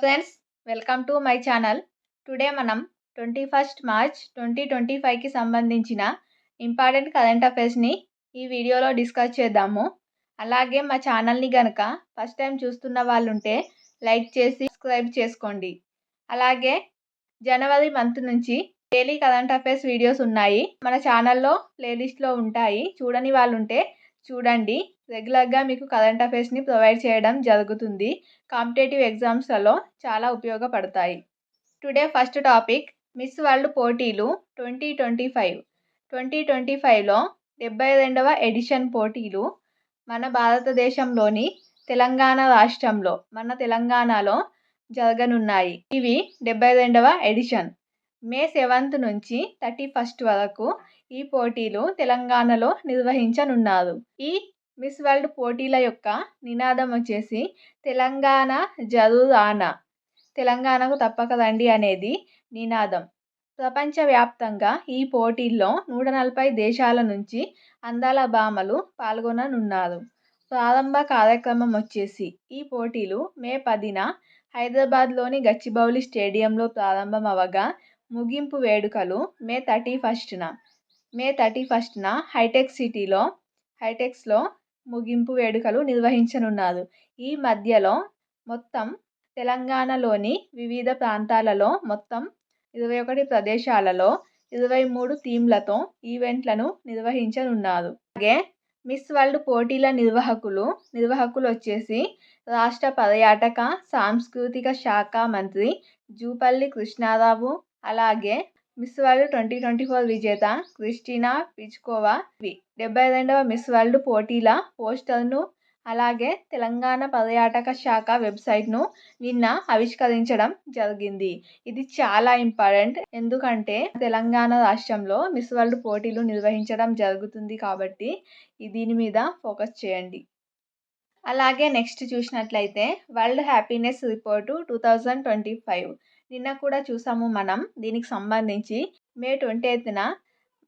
Friends, welcome to my channel. Today మనం 21st March 2025కి సంబంధించిన important current అఫైర్స్ని ఈ వీడియోలో డిస్కస్ చేద్దాము. అలాగే మా ఛానల్ని గనక ఫస్ట్ టైం చూస్తున్న వాళ్ళు ఉంటే లైక్ చేసి సబ్స్క్రైబ్ చేసుకోండి. అలాగే జనవరి మంత్ నుంచి డైలీ కరెంట్ అఫైర్స్ వీడియోస్ ఉన్నాయి. మన ఛానల్లో ప్లేలిస్ట్లో ఉంటాయి. చూడని వాళ్ళు ఉంటే చూడండి. రెగ్యులర్గా మీకు కరెంట్ అఫైర్స్ని ప్రొవైడ్ చేయడం జరుగుతుంది. కాంపిటేటివ్ ఎగ్జామ్స్లలో చాలా ఉపయోగపడతాయి. Today first topic miss world పోటీలు 2025. 2025లో 72వ ఎడిషన్ పోటీలు మన భారతదేశంలోని తెలంగాణ రాష్ట్రంలో మన తెలంగాణలో జరగనున్నాయి. ఇవి 72వ ఎడిషన్. మే 7 నుంచి 31 వరకు ఈ పోటీలు తెలంగాణలో నిర్వహించనున్నారు. ఈ మిస్ వరల్డ్ పోటీల యొక్క నినాదం వచ్చేసి తెలంగాణ జరూర్ ఆనా, తెలంగాణకు తప్పక రండి అనేది నినాదం. ప్రపంచవ్యాప్తంగా ఈ పోటీల్లో 140 దేశాల నుంచి అందాల భామలు పాల్గొననున్నారు. ప్రారంభ కార్యక్రమం వచ్చేసి ఈ పోటీలు మే 10న హైదరాబాద్లోని గచ్చిబౌలి స్టేడియంలో ప్రారంభం అవగా ముగింపు వేడుకలు మే 31న హైటెక్స్లో ముగింపు వేడుకలు నిర్వహించనున్నారు. ఈ మధ్యలో మొత్తం తెలంగాణలోని వివిధ ప్రాంతాలలో మొత్తం 21 ప్రదేశాలలో 23 థీమ్లతో ఈవెంట్లను నిర్వహించనున్నారు. అలాగే మిస్ వరల్డ్ పోటీల నిర్వాహకులు వచ్చేసి రాష్ట్ర పర్యాటక సాంస్కృతిక శాఖ మంత్రి జూపల్లి కృష్ణారావు. అలాగే మిస్ వరల్డ్ 2024 విజేత క్రిస్టినా పిచ్కోవా 72వ మిస్ వరల్డ్ పోటీల పోస్టర్ను అలాగే తెలంగాణ పర్యాటక శాఖ వెబ్సైట్ను నిన్న ఆవిష్కరించడం జరిగింది. ఇది చాలా ఇంపార్టెంట్, ఎందుకంటే తెలంగాణ రాష్ట్రంలో మిస్ వరల్డ్ పోటీలు నిర్వహించడం జరుగుతుంది కాబట్టి దీని మీద ఫోకస్ చేయండి. అలాగే నెక్స్ట్ చూసినట్లయితే వరల్డ్ హ్యాపీనెస్ రిపోర్టు 2025 నిన్న కూడా చూసాము మనం. దీనికి సంబంధించి మే 28న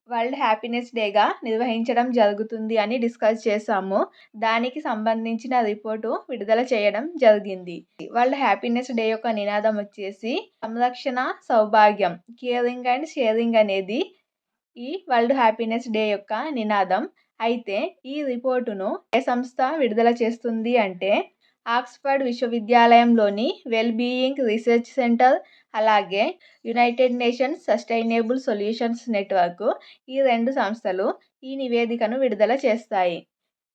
వరల్డ్ హ్యాపీనెస్ డేగా నిర్వహించడం జరుగుతుంది అని డిస్కస్ చేసాము. దానికి సంబంధించిన రిపోర్టు విడుదల చేయడం జరిగింది. వరల్డ్ హ్యాపీనెస్ డే యొక్క నినాదం వచ్చేసి సంరక్షణ సౌభాగ్యం, కేరింగ్ అండ్ షేరింగ్ అనేది ఈ వరల్డ్ హ్యాపీనెస్ డే యొక్క నినాదం. అయితే ఈ రిపోర్టును ఏ సంస్థ విడుదల చేస్తుంది అంటే ఆక్స్ఫర్డ్ విశ్వవిద్యాలయంలోని వెల్ బీయింగ్ రీసెర్చ్ సెంటర్, అలాగే United Nations sustainable solutions network, ఈ రెండు సంస్థలు ఈ నివేదికను విడుదల చేస్తాయి.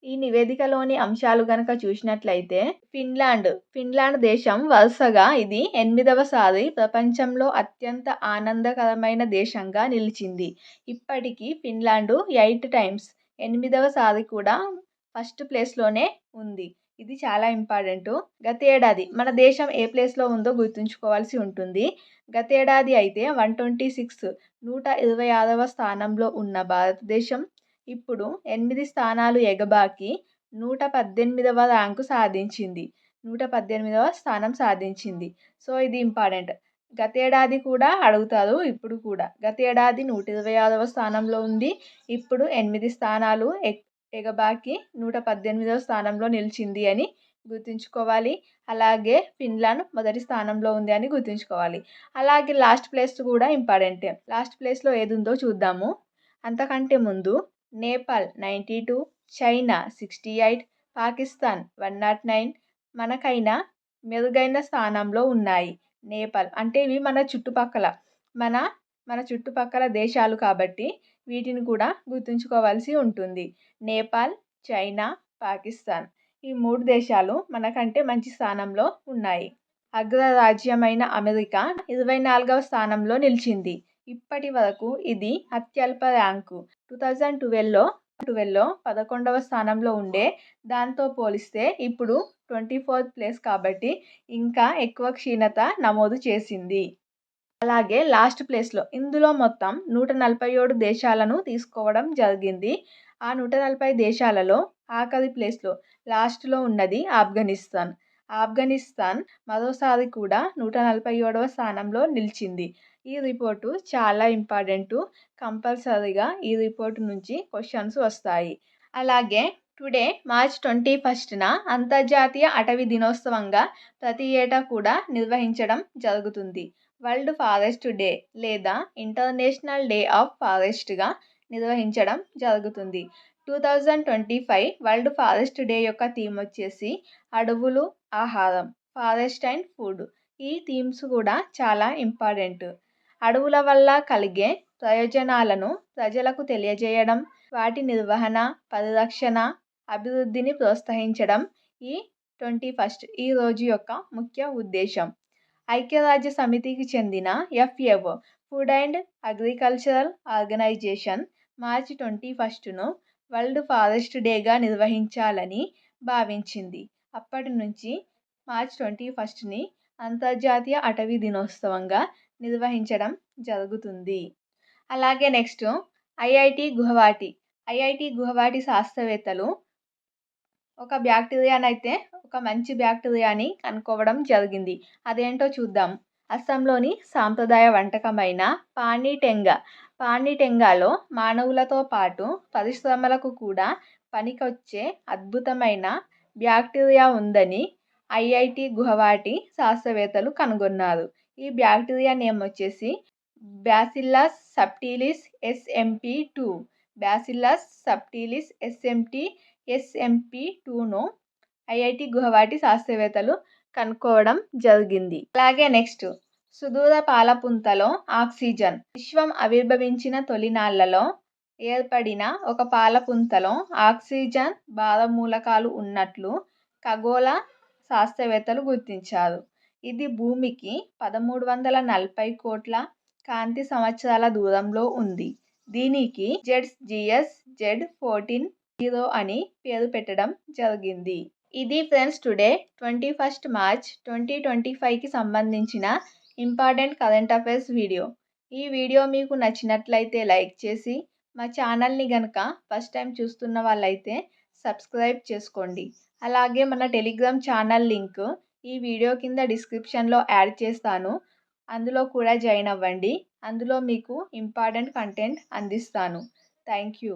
ఈ నివేదికలోని అంశాలు కనుక చూసినట్లయితే ఫిన్లాండ్ దేశం వరుసగా ఇది 8వసారి ప్రపంచంలో అత్యంత ఆనందకరమైన దేశంగా నిలిచింది. ఇప్పటికీ ఫిన్లాండ్ 8 టైమ్స్ 8వసారి కూడా ఫస్ట్ ప్లేస్లోనే ఉంది. ఇది చాలా ఇంపార్టెంట్. గత ఏడాది మన దేశం ఏ ప్లేస్లో ఉందో గుర్తుంచుకోవాల్సి ఉంటుంది. గత ఏడాది అయితే 126వ స్థానంలో ఉన్న భారతదేశం ఇప్పుడు 8 స్థానాలు ఎగబాకి 118వ ర్యాంకు సాధించింది. 118వ స్థానం సాధించింది. సో ఇది ఇంపార్టెంట్. గత ఏడాది కూడా అడుగుతారు, ఇప్పుడు కూడా. గత ఏడాది 126వ స్థానంలో ఉంది, ఇప్పుడు 8 స్థానాలు ఎగబాకి 118వ స్థానంలో నిలిచింది అని గుర్తుంచుకోవాలి. అలాగే ఫిన్లాండ్ మొదటి స్థానంలో ఉంది అని గుర్తుంచుకోవాలి. అలాగే లాస్ట్ ప్లేస్ కూడా ఇంపార్టెంటే. లాస్ట్ ప్లేస్లో ఏది ఉందో చూద్దాము. అంతకంటే ముందు నేపాల్ 92, చైనా 68, పాకిస్తాన్ 109 మనకైనా మెరుగైన స్థానంలో ఉన్నాయి. నేపాల్ అంటే ఇవి మన చుట్టుపక్కల దేశాలు కాబట్టి వీటిని కూడా గుర్తుంచుకోవాల్సి ఉంటుంది. నేపాల్, చైనా, పాకిస్తాన్ ఈ 3 దేశాలు మనకంటే మంచి స్థానంలో ఉన్నాయి. అగ్రరాజ్యమైన అమెరికా 24వ స్థానంలో నిలిచింది. ఇప్పటి వరకు ఇది అత్యల్ప ర్యాంకు. 2012లో 11వ స్థానంలో ఉండే దాంతో పోలిస్తే ఇప్పుడు 24th ప్లేస్ కాబట్టి ఇంకా ఎక్కువ క్షీణత నమోదు చేసింది. అలాగే లాస్ట్ ప్లేస్లో ఇందులో మొత్తం 147 దేశాలను తీసుకోవడం జరిగింది. ఆ 140 దేశాలలో ఆఖరి ప్లేస్లో లాస్ట్లో ఉన్నది ఆఫ్ఘనిస్తాన్ మరోసారి కూడా 147వ స్థానంలో నిలిచింది. ఈ రిపోర్టు చాలా ఇంపార్టెంటు. కంపల్సరీగా ఈ రిపోర్టు నుంచి క్వశ్చన్స్ వస్తాయి. అలాగే టుడే మార్చ్ 21న అంతర్జాతీయ అటవీ దినోత్సవంగా ప్రతి ఏటా కూడా నిర్వహించడం జరుగుతుంది. వరల్డ్ ఫారెస్ట్ డే లేదా ఇంటర్నేషనల్ డే ఆఫ్ ఫారెస్ట్గా నిర్వహించడం జరుగుతుంది. 2025 వరల్డ్ ఫారెస్ట్ డే యొక్క థీమ్ వచ్చేసి అడవులు, ఆహారం, ఫారెస్ట్ అండ్ ఫుడ్. ఈ థీమ్స్ కూడా చాలా ఇంపార్టెంట్. అడవుల వల్ల కలిగే ప్రయోజనాలను ప్రజలకు తెలియజేయడం, వాటి నిర్వహణ, పరిరక్షణ, అభివృద్ధిని ప్రోత్సహించడం ఈ 21st ఈ రోజు యొక్క ముఖ్య ఉద్దేశం. ఐక్యరాజ్య సమితికి చెందిన FAO food and agricultural organisation మార్చి 21ను వరల్డ్ ఫారెస్ట్ డేగా నిర్వహించాలని భావించింది. అప్పటి నుంచి మార్చ్ 21ని అంతర్జాతీయ అటవీ దినోత్సవంగా నిర్వహించడం జరుగుతుంది. అలాగే నెక్స్ట్ ఐఐటి గుహవాటి శాస్త్రవేత్తలు ఒక మంచి బ్యాక్టీరియాని కనుక్కోవడం జరిగింది. అదేంటో చూద్దాం. అస్సాంలోని సాంప్రదాయ వంటకమైన పానీటెంగాలో మానవులతో పాటు పరిశ్రమలకు కూడా పనికొచ్చే అద్భుతమైన బ్యాక్టీరియా ఉందని ఐఐటి గుహవాటి శాస్త్రవేత్తలు కనుగొన్నారు. ఈ బ్యాక్టీరియా నేమ్ వచ్చేసి bacillus subtilis SMP2. Bacillus subtilis SMP2ను ఐఐటి గుహవాటి శాస్త్రవేత్తలు కనుక్కోవడం జరిగింది. అలాగే నెక్స్ట్ సుదూర పాలపుంతలో ఆక్సిజన్. విశ్వం ఆవిర్భవించిన తొలినాళ్లలో ఏర్పడిన ఒక పాలపుంతలో ఆక్సిజన్ భారమూలకాలు ఉన్నట్లు ఖగోళ శాస్త్రవేత్తలు గుర్తించారు. ఇది భూమికి 1340 కోట్ల కాంతి సంవత్సరాల దూరంలో ఉంది. దీనికి ZGS Z14 అని పేరు పెట్టడం జరిగింది. ఇది ఫ్రెండ్స్ టుడే 21 మార్చ్ 2025కి సంబంధించిన ఇంపార్టెంట్ కరెంట్ అఫైర్స్ వీడియో. ఈ వీడియో మీకు నచ్చినట్లయితే లైక్ చేసి మా ఛానల్ని కనుక ఫస్ట్ టైం చూస్తున్న వాళ్ళైతే సబ్స్క్రైబ్ చేసుకోండి. అలాగే మన టెలిగ్రామ్ ఛానల్ లింక్ ఈ వీడియో కింద డిస్క్రిప్షన్లో యాడ్ చేస్తాను. అందులో కూడా జాయిన్ అవ్వండి. అందులో మీకు ఇంపార్టెంట్ కంటెంట్ అందిస్తాను. Thank you.